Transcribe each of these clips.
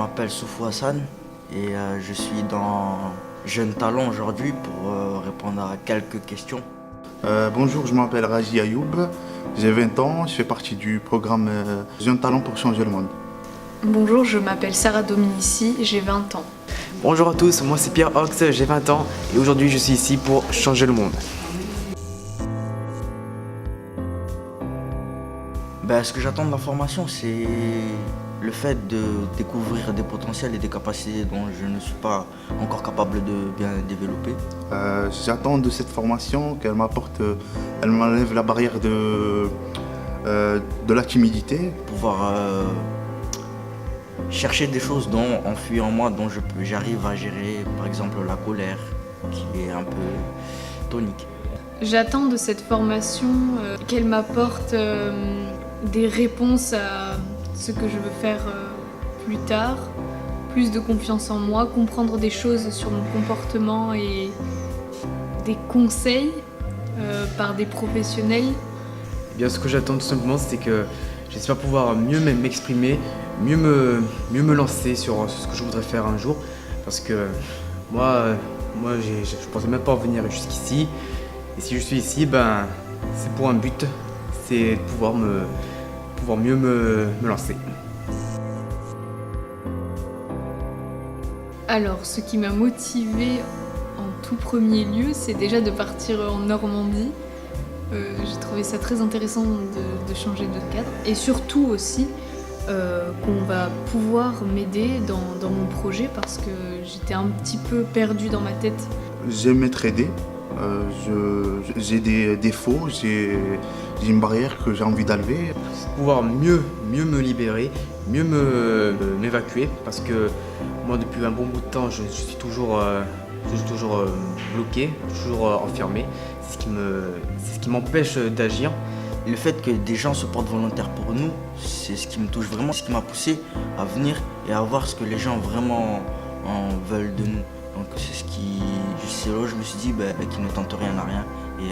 m'appelle Soufou Hassan et je suis dans Jeune Talent aujourd'hui pour répondre à quelques questions. Bonjour, je m'appelle Raji Ayoub, j'ai 20 ans, je fais partie du programme Jeune Talent pour changer le monde. Bonjour, je m'appelle Sarah Dominici, j'ai 20 ans. Bonjour à tous, moi c'est Pierre Ox, j'ai 20 ans et aujourd'hui je suis ici pour changer le monde. Ce que j'attends de la formation, c'est le fait de découvrir des potentiels et des capacités dont je ne suis pas encore capable de bien développer. J'attends de cette formation qu'elle m'apporte, elle m'enlève la barrière de la timidité. Pouvoir chercher des choses dont, enfuies en moi, dont j'arrive à gérer, par exemple la colère, qui est un peu tonique. J'attends de cette formation qu'elle m'apporte des réponses à ce que je veux faire plus tard, plus de confiance en moi, comprendre des choses sur mon comportement et des conseils par des professionnels. Eh bien, ce que j'attends tout simplement, c'est que j'espère pouvoir mieux m'exprimer, mieux me lancer sur ce que je voudrais faire un jour. Parce que moi je ne pensais même pas venir jusqu'ici. Et si je suis ici, c'est pour un but, c'est de pouvoir mieux me lancer. Alors, ce qui m'a motivée en tout premier lieu, c'est déjà de partir en Normandie. J'ai trouvé ça très intéressant de changer de cadre. Et surtout aussi qu'on va pouvoir m'aider dans mon projet parce que j'étais un petit peu perdue dans ma tête. J'aime être aidé, j'ai des défauts, j'ai une barrière que j'ai envie d'enlever. Pouvoir mieux me libérer, mieux m'évacuer parce que moi depuis un bon bout de temps je suis toujours bloqué, toujours enfermé. C'est ce qui m'empêche d'agir. Le fait que des gens se portent volontaires pour nous, c'est ce qui me touche vraiment, ce qui m'a poussé à venir et à voir ce que les gens vraiment en veulent de nous. Donc c'est là où je me suis dit qu'ils ne tentent rien à rien et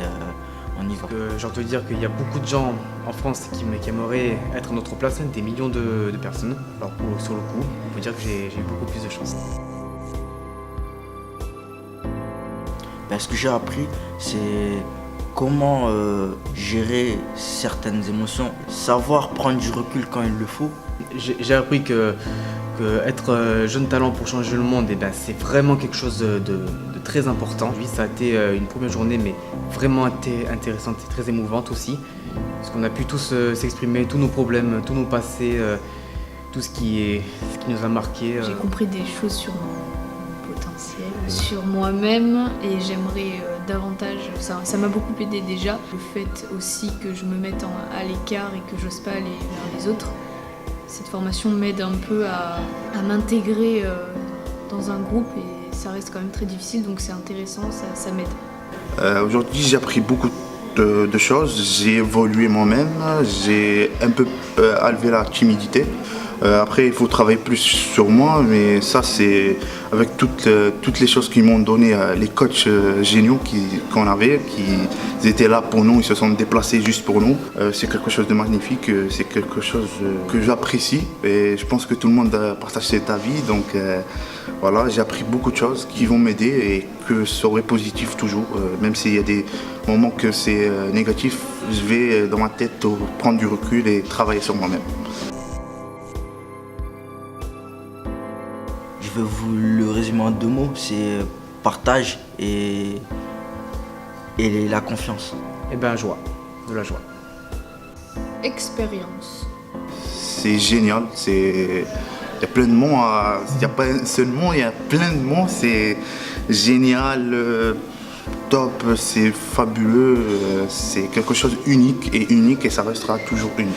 on y va. J'ai envie de dire qu'il y a beaucoup de gens en France qui aimeraient être à notre place, des millions de personnes. Alors sur le coup, on peut dire que j'ai eu beaucoup plus de chance. Ce que j'ai appris, c'est comment gérer certaines émotions, savoir prendre du recul quand il le faut. J'ai appris que être jeune talent pour changer le monde, c'est vraiment quelque chose de très important. Oui, ça a été une première journée, mais vraiment intéressante et très émouvante aussi. Parce qu'on a pu tous s'exprimer, tous nos problèmes, tous nos passés, tout ce qui nous a marqué. J'ai compris des choses sur mon potentiel, sur moi-même et j'aimerais davantage, ça m'a beaucoup aidé déjà. Le fait aussi que je me mette à l'écart et que j'ose pas aller vers les autres. Cette formation m'aide un peu à m'intégrer dans un groupe et ça reste quand même très difficile donc c'est intéressant, ça m'aide. Aujourd'hui j'ai appris beaucoup de choses, j'ai évolué moi-même, j'ai un peu enlevé la timidité. Après il faut travailler plus sur moi mais ça c'est avec toutes les choses qu'ils m'ont donné, les coachs géniaux qu'on avait, qui étaient là pour nous, ils se sont déplacés juste pour nous. C'est quelque chose de magnifique, c'est quelque chose que j'apprécie et je pense que tout le monde partage cet avis. Donc voilà, j'ai appris beaucoup de choses qui vont m'aider et que ça serait positif toujours, même s'il y a des moments que c'est négatif, je vais dans ma tête prendre du recul et travailler sur moi-même. Je vais vous le résumer en 2 mots, c'est partage et la confiance. Joie, de la joie. Expérience. C'est génial, il y a plein de mots, il n'y a pas un seul mot, il y a plein de mots, c'est génial, top, c'est fabuleux, c'est quelque chose unique et ça restera toujours unique.